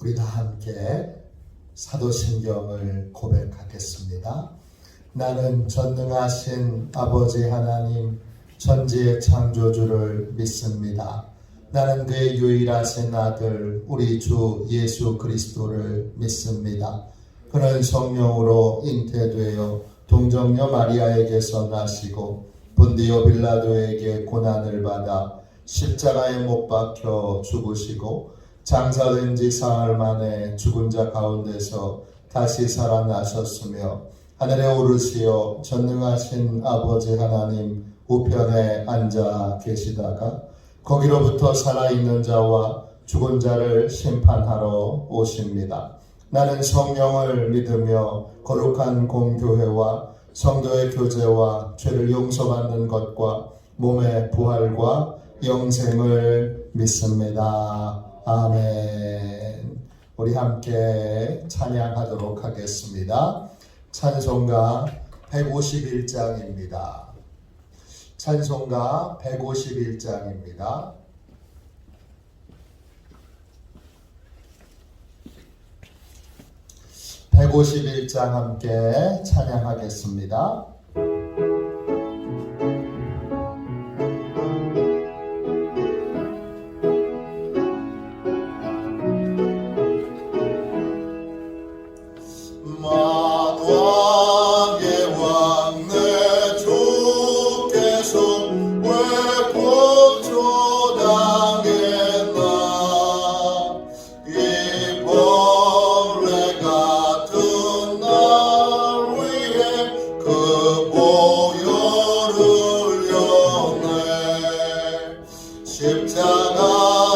우리 다 함께 사도신경을 고백하겠습니다. 나는 전능하신 아버지 하나님 천지의 창조주를 믿습니다. 나는 그의 유일하신 아들 우리 주 예수 그리스도를 믿습니다. 그는 성령으로 잉태되어 동정녀 마리아에게서 나시고 본디오 빌라도에게 고난을 받아 십자가에 못 박혀 죽으시고 장사된 지 사흘 만에 죽은 자 가운데서 다시 살아나셨으며 하늘에 오르시어 전능하신 아버지 하나님 우편에 앉아 계시다가 거기로부터 살아있는 자와 죽은 자를 심판하러 오십니다. 나는 성령을 믿으며 거룩한 공교회와 성도의 교제와 죄를 용서받는 것과 몸의 부활과 영생을 믿습니다. 아멘. 우리 함께 찬양하도록 하겠습니다. 찬송가 151장입니다. 찬송가 151장입니다. (151장) 함께 찬양하겠습니다.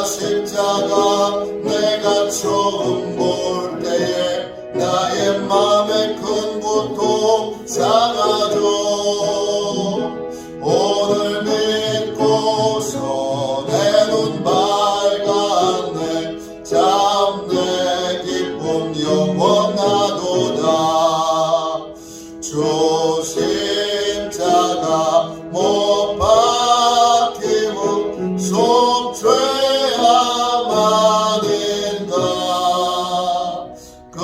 십자가 내가 처음 볼 때에 나의 맘에 큰 고통 사라져 오늘 믿고서 내 눈 밝았네 참 내 기쁨 영원하도다 주 십자가 못 박힘은 속죄함 아닌가 그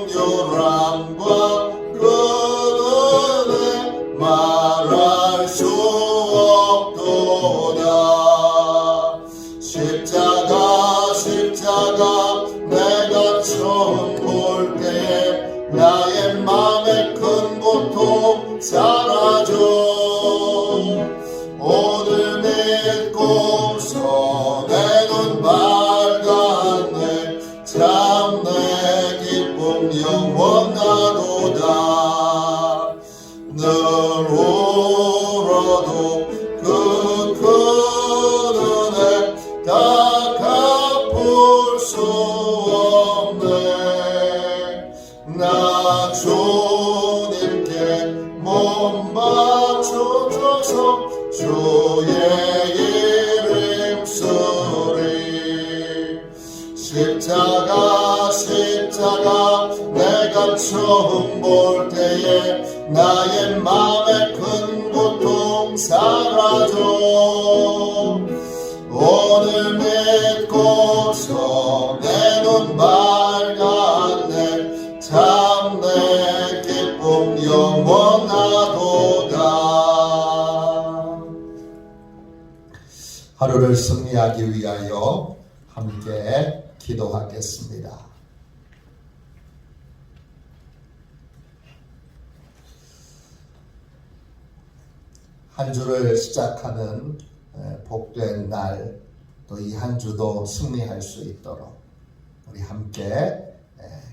긍휼함과 그 은혜 말할 수 없도다 십자가 내가 처음 볼 때에 나의 맘에 큰 고통 사라져 오늘 믿고서 내 눈 밝았네 참 내 기쁨 영원하도다 늘 울어도 그 큰 은혜 다 갚을 수 없네 나 주님께 몸 바쳐줘서 주의 이름 쓰리 십자가 내가 처음 볼 때에 나의 맘에 큰 고통 사라져 오늘 믿고서 내 눈 밝았네 참 내 기쁨 영원하도다 하루를 승리하기 위하여 함께 기도하겠습니다. 한 주를 시작하는 복된 날, 또 이 한 주도 승리할 수 있도록 우리 함께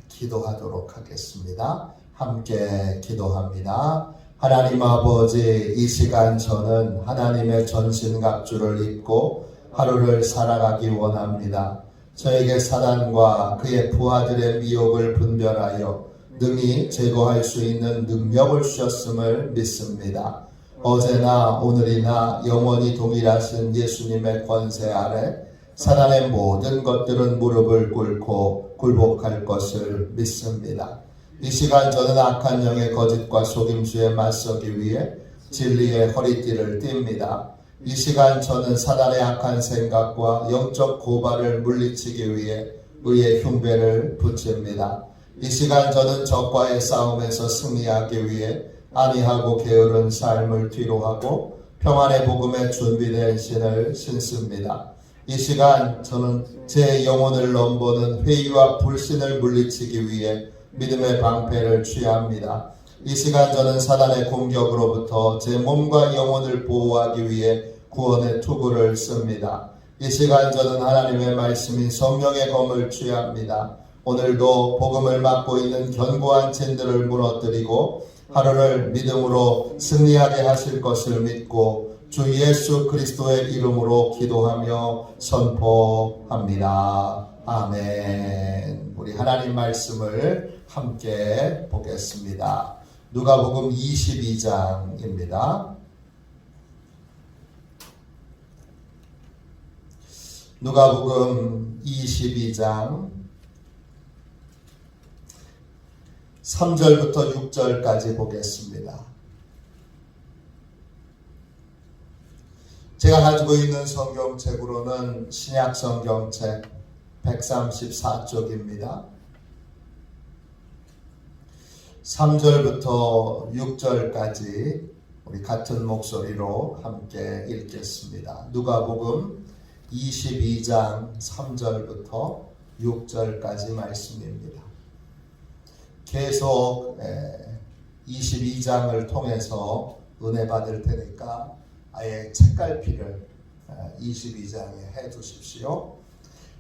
기도하도록 하겠습니다. 함께 기도합니다. 하나님 아버지, 이 시간 저는 하나님의 전신갑주를 입고 하루를 살아가기 원합니다. 저에게 사단과 그의 부하들의 미혹을 분별하여 능히 제거할 수 있는 능력을 주셨음을 믿습니다. 어제나 오늘이나 영원히 동일하신 예수님의 권세 아래 사단의 모든 것들은 무릎을 꿇고 굴복할 것을 믿습니다. 이 시간 저는 악한 영의 거짓과 속임수에 맞서기 위해 진리의 허리띠를 띱니다. 이 시간 저는 사단의 악한 생각과 영적 고발을 물리치기 위해 의의 흉배를 붙입니다. 이 시간 저는 적과의 싸움에서 승리하기 위해 안이하고 게으른 삶을 뒤로하고 평안의 복음에 준비된 신을 신습니다. 이 시간 저는 제 영혼을 넘보는 회의와 불신을 물리치기 위해 믿음의 방패를 취합니다. 이 시간 저는 사단의 공격으로부터 제 몸과 영혼을 보호하기 위해 구원의 투구를 씁니다. 이 시간 저는 하나님의 말씀인 성령의 검을 취합니다. 오늘도 복음을 맡고 있는 견고한 진들을 무너뜨리고 하루를 믿음으로 승리하게 하실 것을 믿고 주 예수 그리스도의 이름으로 기도하며 선포합니다. 아멘. 우리 하나님 말씀을 함께 보겠습니다. 누가복음 22장입니다. 누가복음 22장 3절부터 6절까지 보겠습니다. 제가 가지고 있는 성경책으로는 신약 성경책 134쪽입니다. 3절부터 6절까지 우리 같은 목소리로 함께 읽겠습니다. 누가복음 22장 3절부터 6절까지 말씀입니다. 계속 22장을 통해서 은혜 받을 테니까 아예 책갈피를 22장에 해 주십시오.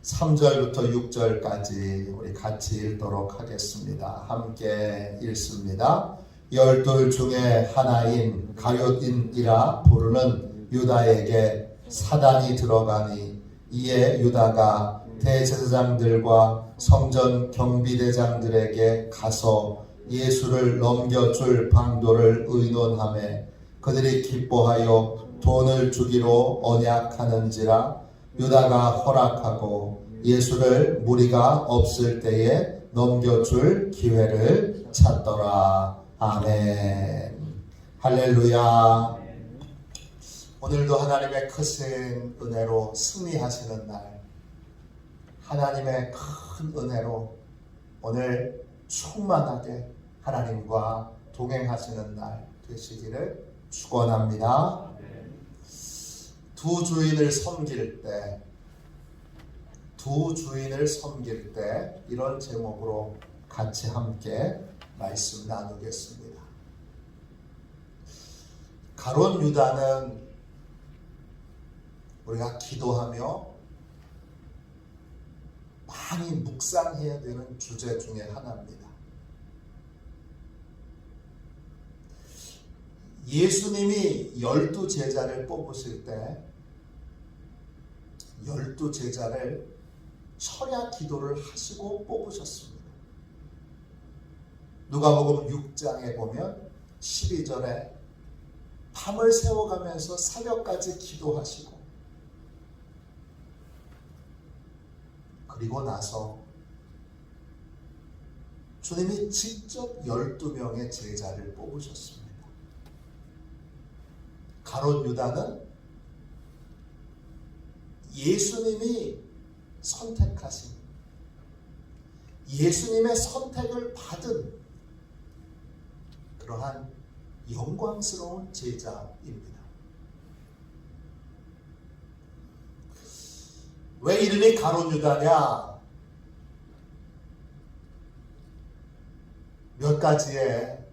3절부터 6절까지 우리 같이 읽도록 하겠습니다. 함께 읽습니다. 12 중에 하나인 가룟인이라 부르는 유다에게 사단이 들어가니 이에 유다가 대제사장들과 성전 경비대장들에게 가서 예수를 넘겨줄 방도를 의논하매 그들이 기뻐하여 돈을 주기로 언약하는지라 유다가 허락하고 예수를 무리가 없을 때에 넘겨줄 기회를 찾더라. 아멘. 할렐루야. 오늘도 하나님의 크신 은혜로 승리하시는 날, 하나님의 큰 은혜로 오늘 충만하게 하나님과 동행하시는 날 되시기를 축원합니다. 두 주인을 섬길 때 이런 제목으로 같이 함께 말씀 나누겠습니다. 가룟 유다는 우리가 기도하며 많이 묵상해야 되는 주제 중에 하나입니다. 예수님이 12제자를 뽑으실 때 12제자를 철야 기도를 하시고 뽑으셨습니다. 누가복음 6장에 보면 12절에 밤을 새워가면서 새벽까지 기도하시고 그리고 나서 주님이 직접 12명의 제자를 뽑으셨습니다. 가룟 유다는 예수님이 선택하신, 예수님의 선택을 받은 그러한 영광스러운 제자입니다. 왜 이름이 가룟 유다냐? 몇 가지의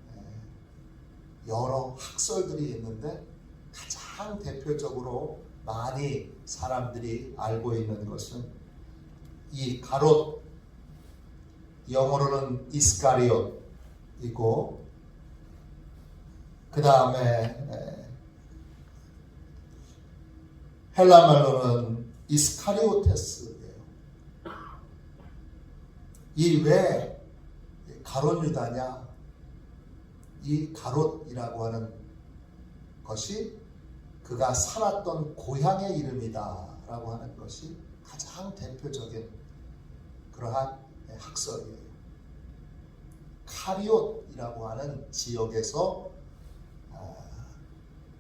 여러 학설들이 있는데 가장 대표적으로 많이 사람들이 알고 있는 것은 이 가롯, 영어로는 이스카리옷이고 그 다음에 헬라말로는 이스카리오테스예요. 이 왜 가롯 유다냐? 이 가롯이라고 하는 것이 그가 살았던 고향의 이름이다 라고 하는 것이 가장 대표적인 그러한 학설이에요. 카리옷이라고 하는 지역에서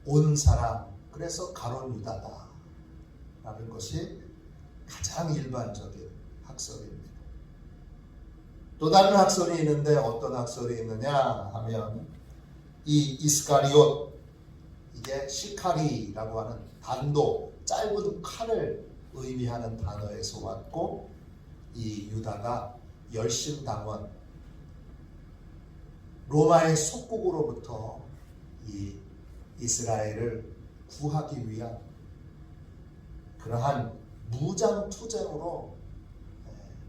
온 사람, 그래서 가룟 유다다 라는 것이 가장 일반적인 학설입니다. 또 다른 학설이 있는데 어떤 학설이 있느냐 하면 이 이스카리옷, 이게 시카리라고 하는 단도, 짧은 칼을 의미하는 단어에서 왔고, 이 유다가 열심당원, 로마의 속국으로부터 이 이스라엘을 구하기 위한 그러한 무장투쟁으로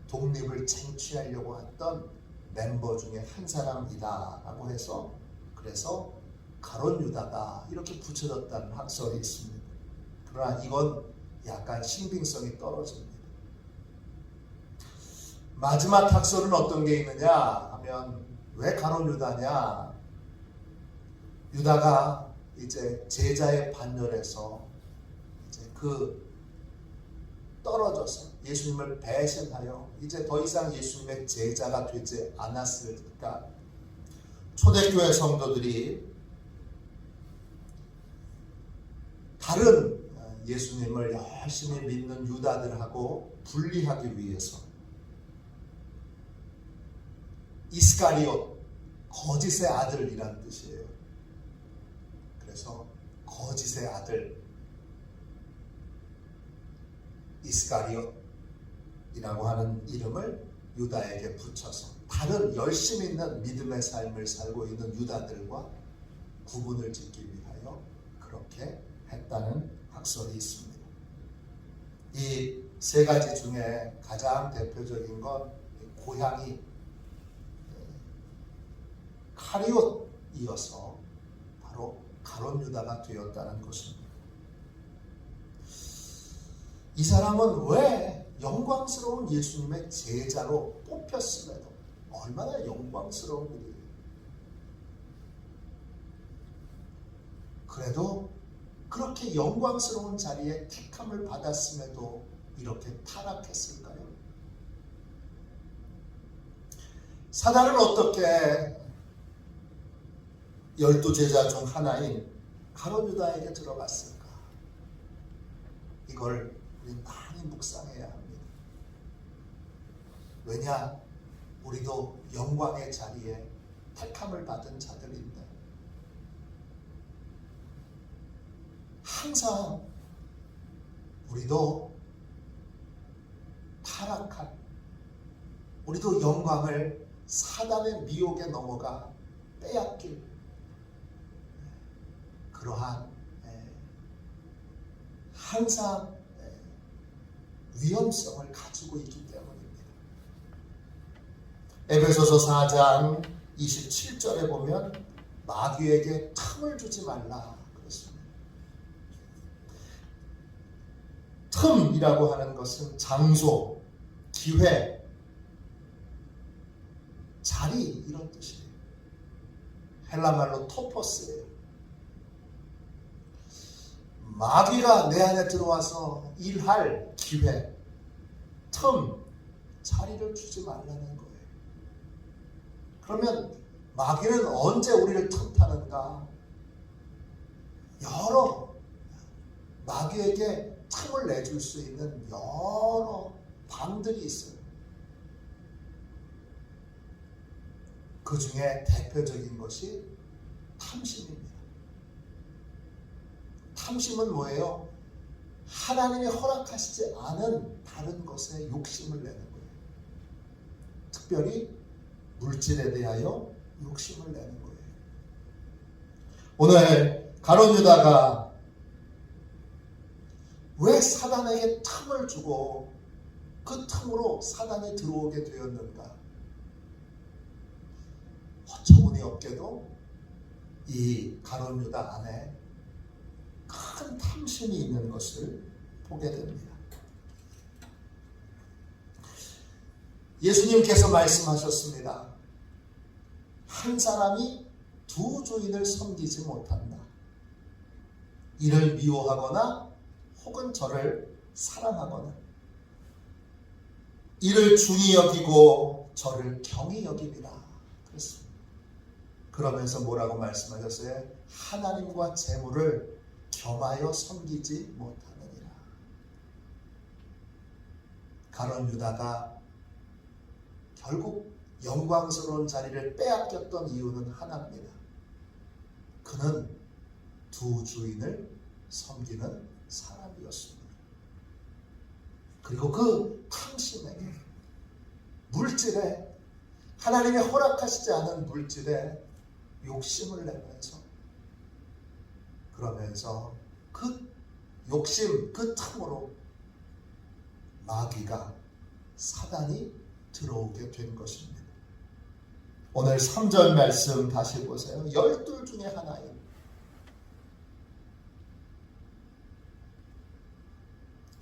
독립을 쟁취하려고 했던 멤버 중에 한 사람이다 라고 해서, 그래서 가룟 유다가 이렇게 붙여졌다는 학설이 있습니다. 그러나 이건 약간 신빙성이 떨어집니다. 마지막 학설은 어떤 게 있느냐 하면, 왜 가룟 유다냐, 유다가 이제 제자의 반열에서 이제 떨어져서 예수님을 배신하여 이제 더 이상 예수님의 제자가 되지 않았으니까 초대교회 성도들이 다른 예수님을 열심히 믿는 유다들하고 분리하기 위해서 이스카리옷, 거짓의 아들이란 뜻이에요. 그래서 거짓의 아들 이스카리옷이라고 하는 이름을 유다에게 붙여서 다른 열심히 있는 믿음의 삶을 살고 있는 유다들과 구분을 짓기 위하여 그렇게 했다는 학설이 있습니다. 이 세 가지 중에 가장 대표적인 건 고향이 카리옷이어서 바로 가룟 유다가 되었다는 것입니다. 이 사람은 왜 영광스러운 예수님의 제자로 뽑혔음에도, 얼마나 영광스러운 일이에요. 그래도 그렇게 영광스러운 자리에 택함을 받았음에도 이렇게 타락했을까요? 사단은 어떻게 12제자 중 하나인 가룟 유다에게 들어갔을까? 이걸 우리 많이 묵상해야 합니다. 왜냐? 우리도 영광의 자리에 택함을 받은 자들인데 항상 우리도 타락한, 우리도 영광을 사단의 미혹에 넘어가 빼앗길 그러한 항상 위험성을 가지고 있기 때문입니다. 에베소서 4장 27절에 보면 마귀에게 틈을 주지 말라 그랬습니다. 틈이라고 하는 것은 장소, 기회, 자리, 이런 뜻이에요. 헬라말로 토포스예요. 마귀가 내 안에 들어와서 일할 기회, 틈, 자리를 주지 말라는 거예요. 그러면 마귀는 언제 우리를 틈타는가? 여러 마귀에게 틈을 내줄 수 있는 여러 방들이 있어요. 그 중에 대표적인 것이 탐심입니다. 탐심은 뭐예요? 하나님이 허락하시지 않은 다른 것에 욕심을 내는 거예요. 특별히 물질에 대하여 욕심을 내는 거예요. 오늘 가룟 유다가 왜 사단에게 틈을 주고 그 틈으로 사단이 들어오게 되었는가? 어처구니 없게도 이 가룟 유다 안에 큰 탐심이 있는 것을 보게 됩니다. 예수님께서 말씀하셨습니다. 한 사람이 두 주인을 섬기지 못한다. 이를 미워하거나 혹은 저를 사랑하거나, 이를 중히 여기고 저를 경히 여기리라 그랬습니다. 그러면서 뭐라고 말씀하셨어요? 하나님과 재물을 겸하여 섬기지 못하느니라. 가룟 유다가 결국 영광스러운 자리를 빼앗겼던 이유는 하나입니다. 그는 두 주인을 섬기는 사람이었습니다. 그리고 그 탐심에, 물질에, 하나님이 허락하시지 않은 물질에 욕심을 내면서, 그러면서 그 욕심, 그 탐으로 마귀가, 사단이 들어오게 된 것입니다. 오늘 3절 말씀 다시 보세요. 12 중에 하나예요.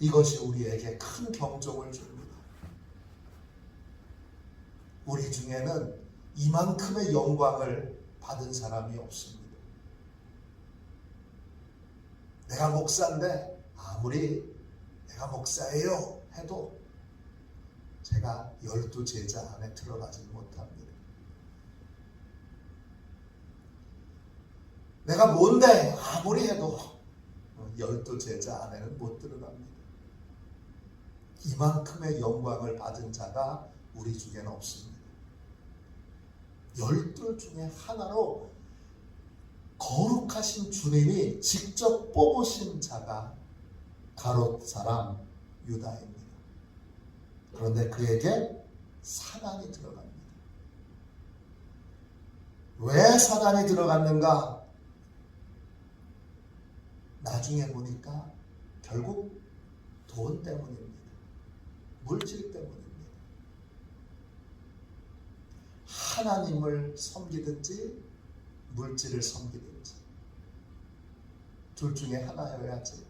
이것이 우리에게 큰 경종을 줍니다. 우리 중에는 이만큼의 영광을 받은 사람이 없습니다. 내가 목사인데 아무리 내가 목사예요 해도 제가 12 제자 안에 들어가지 못합니다. 내가 뭔데 아무리 해도 12 제자 안에는 못 들어갑니다. 이만큼의 영광을 받은 자가 우리 중에는 없습니다. 12 중에 하나로 거룩하신 주님이 직접 뽑으신 자가 가롯 사람 유다입니다. 그런데 그에게 사단이 들어갑니다. 왜 사단이 들어갔는가? 나중에 보니까 결국 돈 때문입니다. 물질 때문입니다. 하나님을 섬기든지 물질을 섬기든지 둘 중에 하나여야지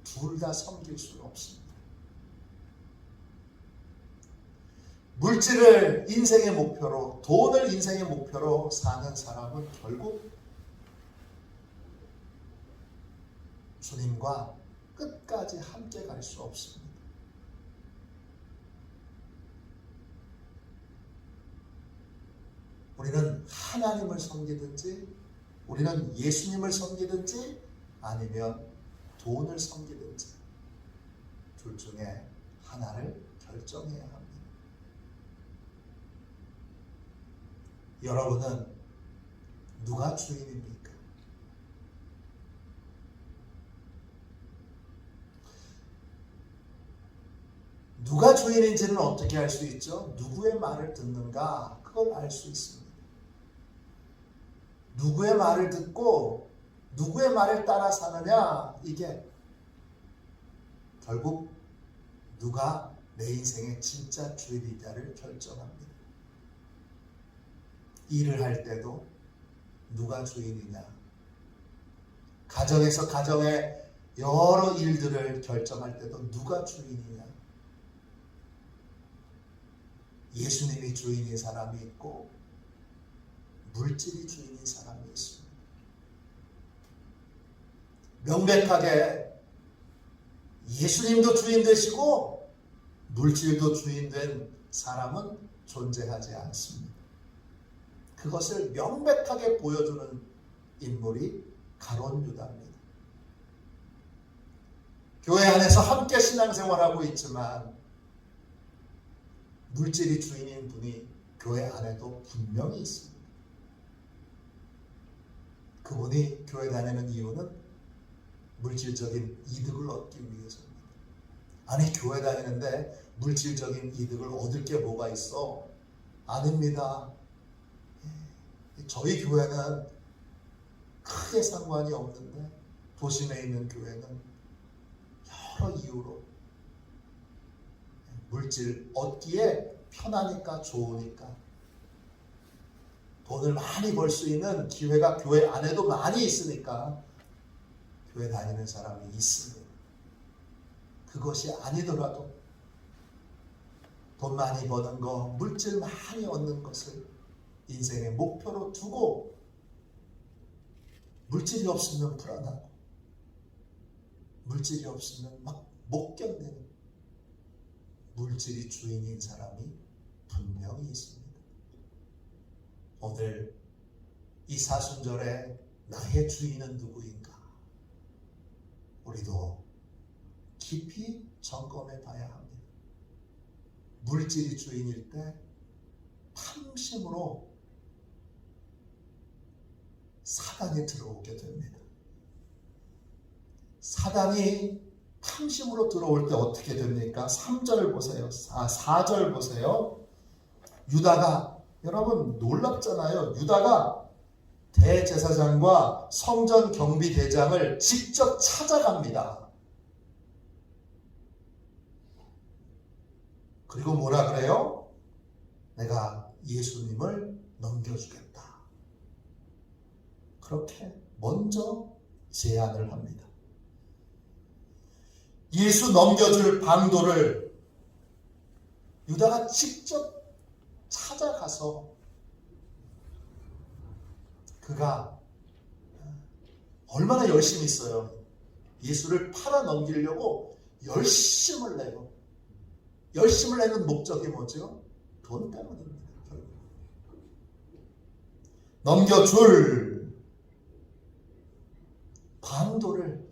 둘 다 섬길 수는 없습니다. 물질을 인생의 목표로, 돈을 인생의 목표로 사는 사람은 결국 주님과 끝까지 함께 갈 수 없습니다. 우리는 하나님을 섬기든지, 우리는 예수님을 섬기든지, 아니면 돈을 섬기든지 둘 중에 하나를 결정해야 합니다. 여러분은 누가 주인입니까? 누가 주인인지는 어떻게 알 수 있죠? 누구의 말을 듣는가? 그걸 알 수 있습니다. 누구의 말을 듣고 누구의 말을 따라 사느냐, 이게 결국 누가 내 인생의 진짜 주인이냐를 결정합니다. 일을 할 때도 누가 주인이냐, 가정에서 가정의 여러 일들을 결정할 때도 누가 주인이냐, 예수님이 주인인 사람이 있고 물질이 주인인 사람이 있습니다. 명백하게 예수님도 주인 되시고 물질도 주인 된 사람은 존재하지 않습니다. 그것을 명백하게 보여주는 인물이 가룟 유다입니다. 교회 안에서 함께 신앙생활하고 있지만 물질이 주인인 분이 교회 안에도 분명히 있습니다. 그분이 교회 다니는 이유는 물질적인 이득을 얻기 위해서입니다. 아니, 교회 다니는데 물질적인 이득을 얻을 게 뭐가 있어? 아닙니다. 저희 교회는 크게 상관이 없는데 도심에 있는 교회는 여러 이유로 물질 얻기에 편하니까, 좋으니까 돈을 많이 벌 수 있는 기회가 교회 안에도 많이 있으니까 교회 다니는 사람이 있습니다. 그것이 아니더라도 돈 많이 버는 거, 물질 많이 얻는 것을 인생의 목표로 두고 물질이 없으면 불안하고 물질이 없으면 막 못 견디는 물질이 주인인 사람이 분명히 있습니다. 오늘 이 사순절에 나의 주인은 누구인가? 우리도 깊이 점검해 봐야 합니다. 물질이 주인일 때 탐심으로 사단이 들어오게 됩니다. 사단이 탐심으로 들어올 때 어떻게 됩니까? 3절 보세요. 4절 보세요. 유다가, 여러분 놀랍잖아요. 유다가 대제사장과 성전 경비대장을 직접 찾아갑니다. 그리고 뭐라 그래요? 내가 예수님을 넘겨주겠다. 그렇게 먼저 제안을 합니다. 예수 넘겨줄 방도를 유다가 직접 찾아가서 그가 얼마나 열심히 있어요. 예수를 팔아 넘기려고 열심을 내요. 열심을 내는 목적이 뭐죠? 돈 때문입니다. 넘겨줄 방도를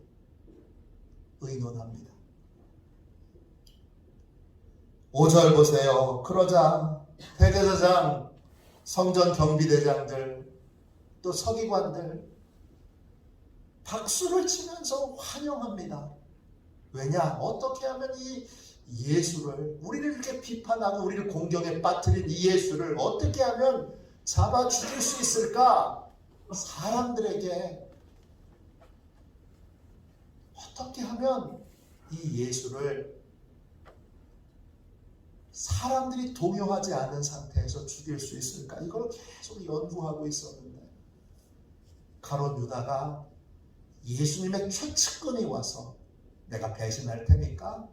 의논합니다. 5절 보세요. 그러자 대제사장, 성전 경비대장들, 또 서기관들 박수를 치면서 환영합니다. 왜냐? 어떻게 하면 이 예수를, 우리를 이렇게 비판하고 우리를 공경에 빠뜨린 이 예수를 어떻게 하면 잡아 죽일 수 있을까? 사람들에게 어떻게 하면 이 예수를 사람들이 동요하지 않은 상태에서 죽일 수 있을까? 이걸 계속 연구하고 있었는데 가롯 유다가 예수님의 최측근이 와서 내가 배신할 테니까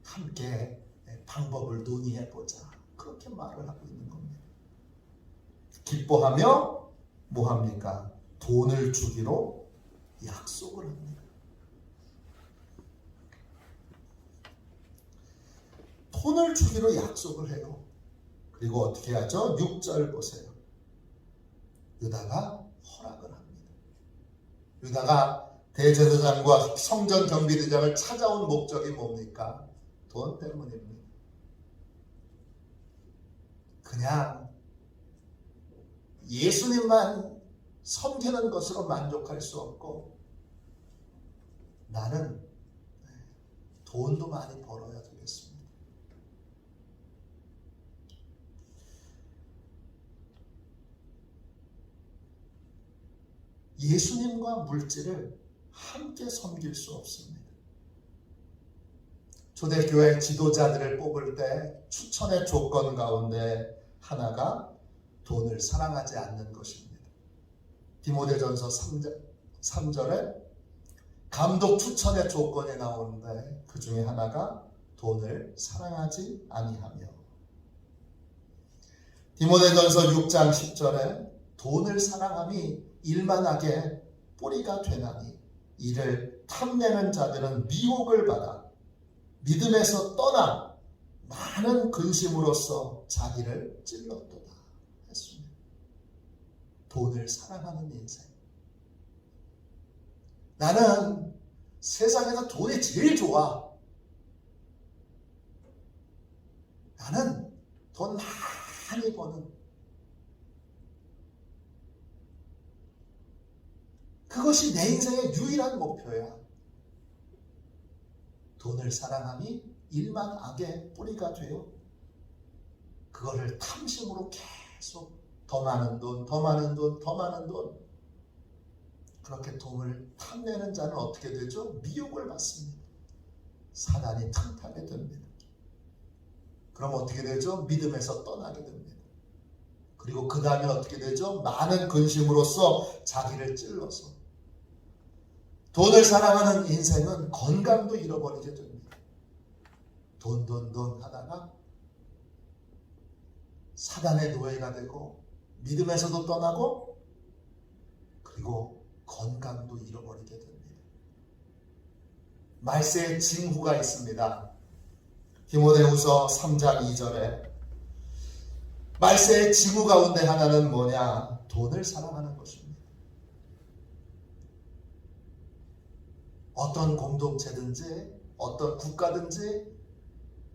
함께 방법을 논의해보자. 그렇게 말을 하고 있는 겁니다. 기뻐하며 뭐합니까? 돈을 주기로 약속을 합니다. 돈을 주기로 약속을 해요. 그리고 어떻게 하죠? 6절 보세요. 유다가 허락을 합니다. 유다가 대제사장과 성전 경비대장을 찾아온 목적이 뭡니까? 돈 때문입니다. 그냥 예수님만 섬기는 것으로 만족할 수 없고 나는 돈도 많이 벌어야 되겠습니다. 예수님과 물질을 함께 섬길 수 없습니다. 초대교회 지도자들을 뽑을 때 추천의 조건 가운데 하나가 돈을 사랑하지 않는 것입니다. 디모데전서 3절에 감독 추천의 조건이 나오는데 그 중에 하나가 돈을 사랑하지 아니하며, 디모데전서 6장 10절에 돈을 사랑함이 일만하게 뿌리가 되나니 이를 탐내는 자들은 미혹을 받아 믿음에서 떠나 많은 근심으로써 자기를 찔렀도다 했습니다. 돈을 사랑하는 인생. 나는 세상에서 돈이 제일 좋아. 나는 돈 많이 버는, 그것이 내 인생의 유일한 목표야. 돈을 사랑함이 일만 악의 뿌리가 되어 그거를 탐심으로 계속 더 많은 돈, 더 많은 돈, 더 많은 돈, 그렇게 돈을 탐내는 자는 어떻게 되죠? 미혹을 받습니다. 사단이 틈타게 됩니다. 그럼 어떻게 되죠? 믿음에서 떠나게 됩니다. 그리고 그 다음에 어떻게 되죠? 많은 근심으로써 자기를 찔러서, 돈을 사랑하는 인생은 건강도 잃어버리게 됩니다. 돈 하다가 사단의 노예가 되고 믿음에서도 떠나고 그리고 건강도 잃어버리게 됩니다. 말세의 징후가 있습니다. 디모데후서 3장 2절에 말세의 징후 가운데 하나는 뭐냐? 돈을 사랑하는 것입니다. 어떤 공동체든지 어떤 국가든지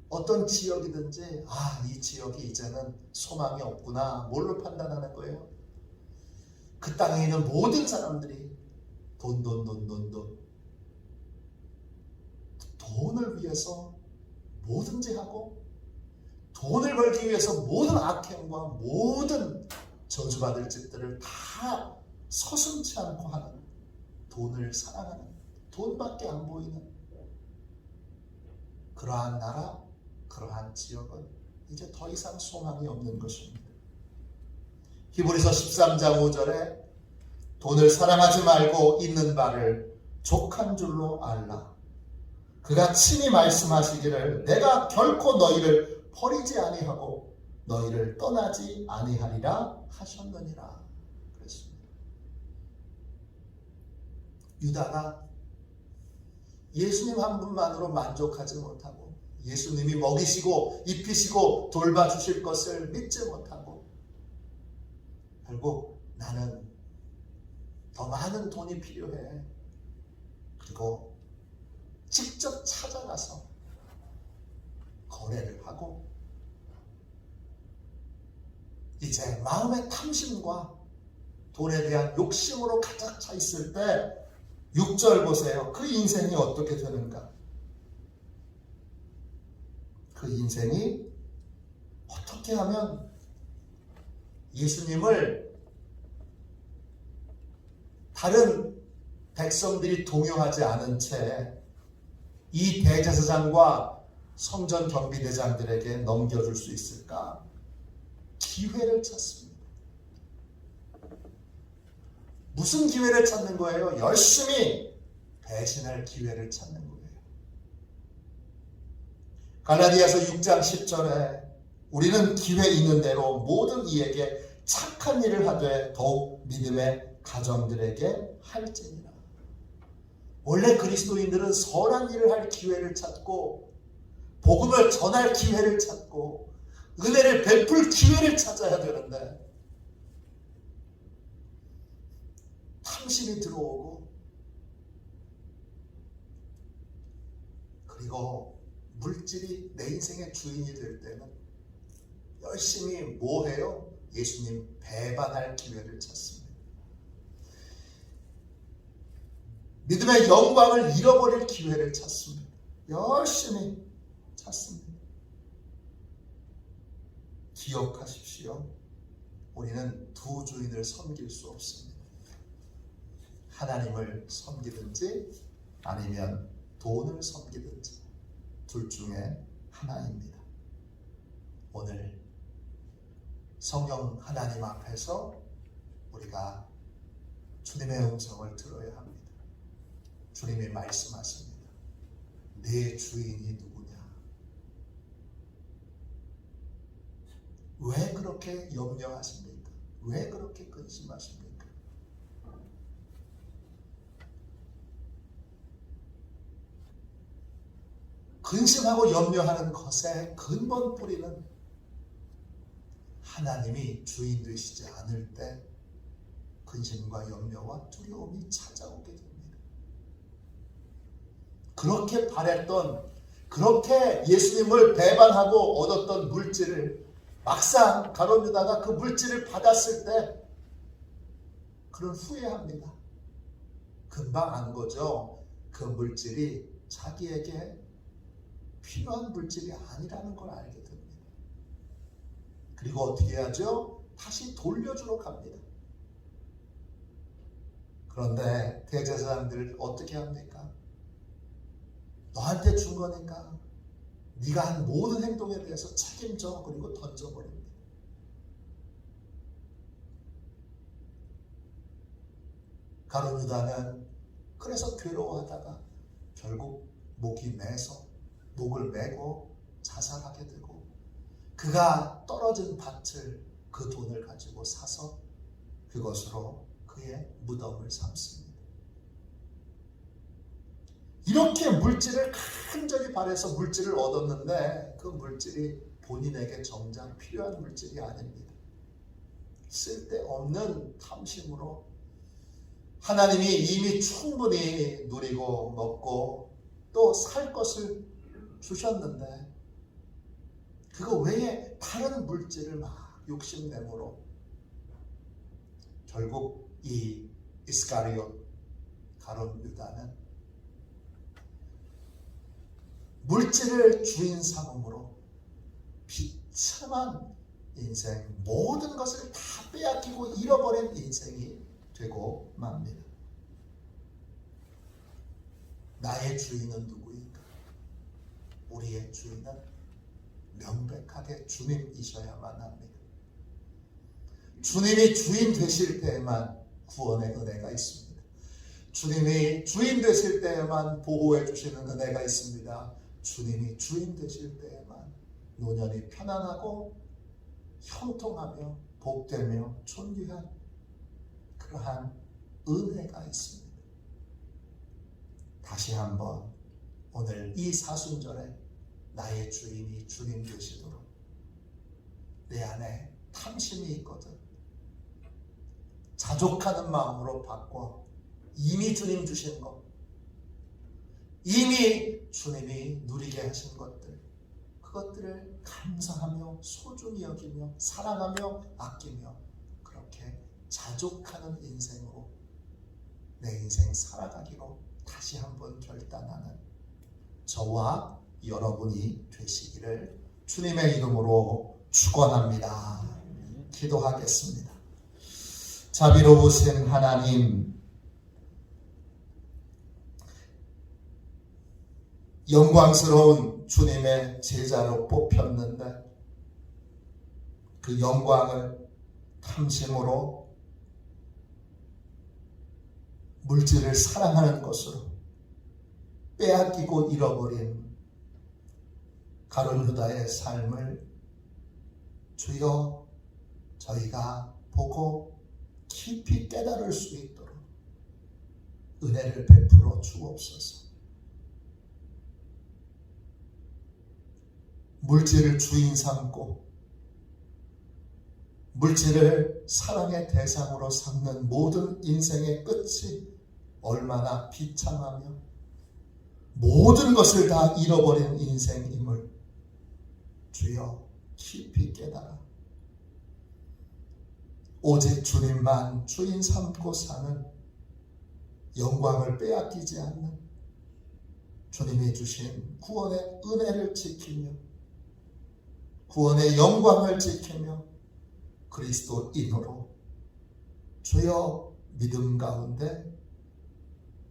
어떤 지역이든지 이 지역이 이제는 소망이 없구나. 뭘로 판단하는 거예요? 그 땅에 있는 모든 사람들이 돈을 위해서 뭐든지 하고 돈을 벌기 위해서 모든 악행과 모든 저주받을 짓들을 다 서슴지 않고 하는, 돈을 사랑하는, 돈밖에 안 보이는 그러한 나라, 그러한 지역은 이제 더 이상 소망이 없는 것입니다. 히브리서 13장 5절에 돈을 사랑하지 말고 있는 바를 족한 줄로 알라. 그가 친히 말씀하시기를 내가 결코 너희를 버리지 아니하고 너희를 떠나지 아니하리라 하셨느니라 그랬습니다. 유다가 예수님 한 분만으로 만족하지 못하고 예수님이 먹이시고 입히시고 돌봐주실 것을 믿지 못하고 결국 나는 더 많은 돈이 필요해. 그리고 직접 찾아가서 거래를 하고 이제 마음의 탐심과 돈에 대한 욕심으로 가득 차 있을 때 6절 보세요. 그 인생이 어떻게 되는가? 그 인생이 어떻게 하면 예수님을 다른 백성들이 동요하지 않은 채 이 대제사장과 성전 경비대장들에게 넘겨줄 수 있을까? 기회를 찾습니다. 무슨 기회를 찾는 거예요? 열심히 배신할 기회를 찾는 거예요. 갈라디아서 6장 10절에 우리는 기회 있는 대로 모든 이에게 착한 일을 하되 더욱 믿음의 가정들에게 할지니라. 원래 그리스도인들은 선한 일을 할 기회를 찾고 복음을 전할 기회를 찾고 은혜를 베풀 기회를 찾아야 되는데 탐심이 들어오고 그리고 물질이 내 인생의 주인이 될 때는 열심히 뭐 해요? 예수님 배반할 기회를 찾습니다. 믿음의 영광을 잃어버릴 기회를 찾습니다. 열심히 찾습니다. 기억하십시오. 우리는 두 주인을 섬길 수 없습니다. 하나님을 섬기든지 아니면 돈을 섬기든지 둘 중에 하나입니다. 오늘 성령 하나님 앞에서 우리가 주님의 음성을 들어야 합니다. 주님이 말씀하십니다. 내 주인이 누구냐? 왜 그렇게 염려하십니까? 왜 그렇게 근심하십니까? 근심하고 염려하는 것의 근본 뿌리는 하나님이 주인 되시지 않을 때 근심과 염려와 두려움이 찾아오게 됩니다. 그렇게 바랬던, 그렇게 예수님을 배반하고 얻었던 물질을 막상 가룟 유다가 그 물질을 받았을 때 그런 후회합니다. 금방 안 거죠. 그 물질이 자기에게 필요한 물질이 아니라는 걸 알게 됩니다. 그리고 어떻게 하죠? 다시 돌려주러 갑니다. 그런데 대제사장들 어떻게 합니까? 너한테 준 거니까 네가 한 모든 행동에 대해서 책임져. 그리고 던져버립니다. 가룟 유다는 그래서 괴로워하다가 결국 목이 매서 목을 메고 자살하게 되고 그가 떨어진 밭을 그 돈을 가지고 사서 그것으로 그의 무덤을 삼습니다. 이렇게 물질을 간절히 바래서 물질을 얻었는데 그 물질이 본인에게 정작 필요한 물질이 아닙니다. 쓸데없는 탐심으로 하나님이 이미 충분히 누리고 먹고 또 살 것을 주셨는데 그거 외에 다른 물질을 막 욕심내므로 결국 이 이스카리옷 가룟 유다는 물질을 주인 삼음으로 비참한 인생, 모든 것을 다 빼앗기고 잃어버린 인생이 되고 맙니다. 나의 주인은 누구인가? 우리의 주인은 명백하게 주님이셔야만 합니다. 주님이 주인 되실 때에만 구원의 은혜가 있습니다. 주님이 주인 되실 때에만 보호해 주시는 은혜가 있습니다. 주님이 주인 되실 때에만 노년이 편안하고 형통하며 복되며 존귀한 그러한 은혜가 있습니다. 다시 한번 오늘 이 사순절에 나의 주인이 주님 되시도록 내 안에 탐심이 있거든. 자족하는 마음으로 바꿔 이미 주님 주신 것, 이미 주님이 누리게 하신 것들, 그것들을 감사하며 소중히 여기며 사랑하며 아끼며 그렇게 자족하는 인생으로 내 인생 살아가기로 다시 한번 결단하는 저와 여러분이 되시기를 주님의 이름으로 축원합니다. 기도하겠습니다. 자비로우신 하나님, 영광스러운 주님의 제자로 뽑혔는데 그 영광을 탐심으로 물질을 사랑하는 것으로 빼앗기고 잃어버린 가룟 유다의 삶을 주여 저희가 보고 깊이 깨달을 수 있도록 은혜를 베풀어 주옵소서. 물질을 주인 삼고 물질을 사랑의 대상으로 삼는 모든 인생의 끝이 얼마나 비참하며 모든 것을 다 잃어버린 인생임을 주여 깊이 깨달아 오직 주님만 주인 삼고 사는 영광을 빼앗기지 않는 주님이 주신 구원의 은혜를 지키며 구원의 영광을 지키며 그리스도인으로 주여 믿음 가운데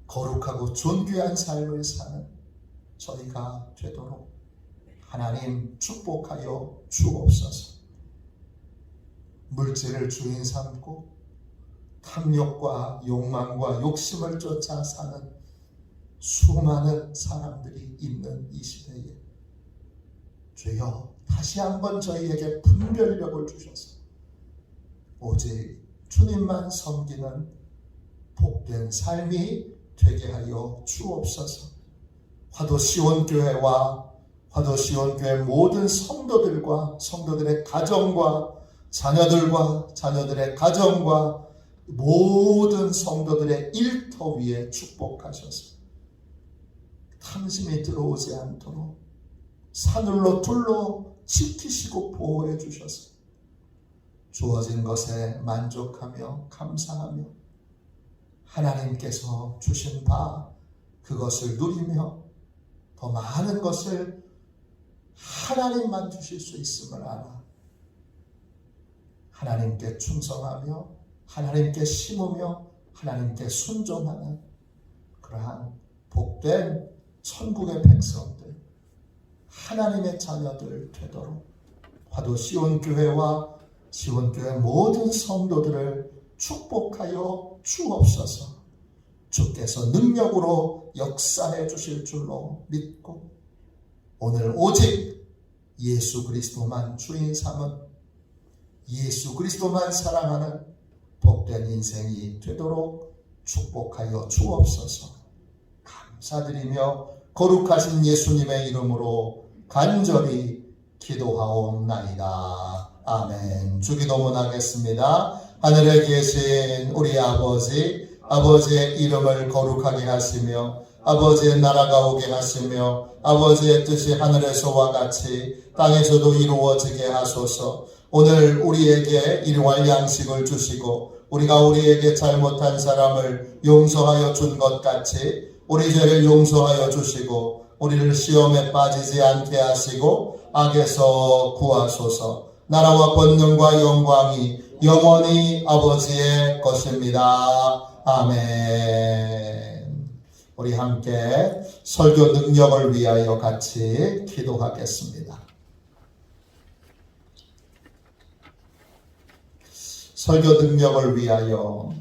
거룩하고 존귀한 삶을 사는 저희가 되도록 하나님 축복하여 주옵소서. 물질을 주인 삼고 탐욕과 욕망과 욕심을 쫓아 사는 수많은 사람들이 있는 이 시대에 주여 다시 한번 저희에게 분별력을 주셔서 오직 주님만 섬기는 복된 삶이 되게 하여 주옵소서. 화도시온교회와 화도시온교회 모든 성도들과 성도들의 가정과 자녀들과 자녀들의 가정과 모든 성도들의 일터 위에 축복하셔서 탐심이 들어오지 않도록 사늘로 둘러 지키시고 보호해 주셔서 주어진 것에 만족하며 감사하며 하나님께서 주신 바 그것을 누리며 더 많은 것을 하나님만 주실 수 있음을 알아 하나님께 충성하며 하나님께 심으며 하나님께 순종하는 그러한 복된 천국의 백성들 하나님의 자녀들 되도록 화도 시온교회와 시온교회 모든 성도들을 축복하여 주옵소서. 주께서 능력으로 역사해 주실 줄로 믿고 오늘 오직 예수 그리스도만 주인 삼은 예수 그리스도만 사랑하는 복된 인생이 되도록 축복하여 주옵소서. 감사드리며 거룩하신 예수님의 이름으로 간절히 기도하옵나이다. 아멘. 주기도문 하겠습니다. 하늘에 계신 우리 아버지 아버지의 이름을 거룩하게 하시며 아버지의 나라가 오게 하시며 아버지의 뜻이 하늘에서와 같이 땅에서도 이루어지게 하소서. 오늘 우리에게 일용할 양식을 주시고 우리가 우리에게 잘못한 사람을 용서하여 준 것 같이 우리 죄를 용서하여 주시고 우리를 시험에 빠지지 않게 하시고 악에서 구하소서. 나라와 권능과 영광이 영원히 아버지의 것입니다. 아멘. 우리 함께 설교 능력을 위하여 같이 기도하겠습니다. 설교 능력을 위하여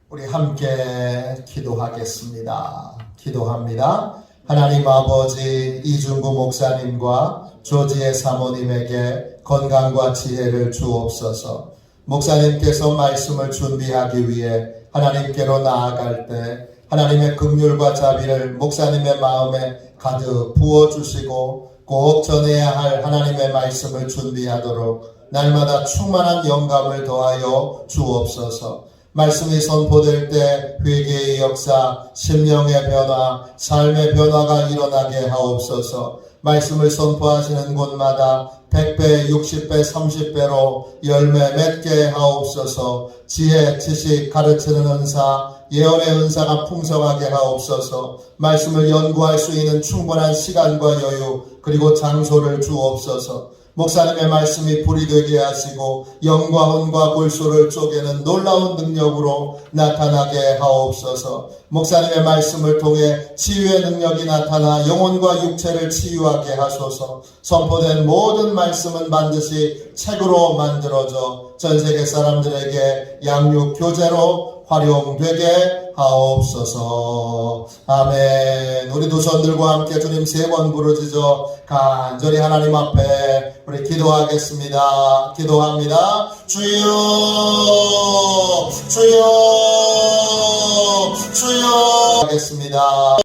우리 함께 기도하겠습니다. 기도합니다. 하나님 아버지, 이중구 목사님과 조지의 사모님에게 건강과 지혜를 주옵소서. 목사님께서 말씀을 준비하기 위해 하나님께로 나아갈 때 하나님의 긍휼과 자비를 목사님의 마음에 가득 부어주시고 꼭 전해야 할 하나님의 말씀을 준비하도록 날마다 충만한 영감을 더하여 주옵소서. 말씀이 선포될 때 회개의 역사, 심령의 변화, 삶의 변화가 일어나게 하옵소서. 말씀을 선포하시는 곳마다 100배, 60배, 30배로 열매 맺게 하옵소서. 지혜, 지식, 가르치는 은사, 예언의 은사가 풍성하게 하옵소서. 말씀을 연구할 수 있는 충분한 시간과 여유 그리고 장소를 주옵소서. 목사님의 말씀이 불이 되게 하시고 영과 혼과 골소를 쪼개는 놀라운 능력으로 나타나게 하옵소서. 목사님의 말씀을 통해 치유의 능력이 나타나 영혼과 육체를 치유하게 하소서. 선포된 모든 말씀은 반드시 책으로 만들어져 전세계 사람들에게 양육 교재로 활용되게 하옵소서. 아멘. 우리 두 손들과 함께 주님 3번 부르짖어 간절히 하나님 앞에 우리 기도하겠습니다. 기도합니다. 주여, 주여, 주여 하겠습니다.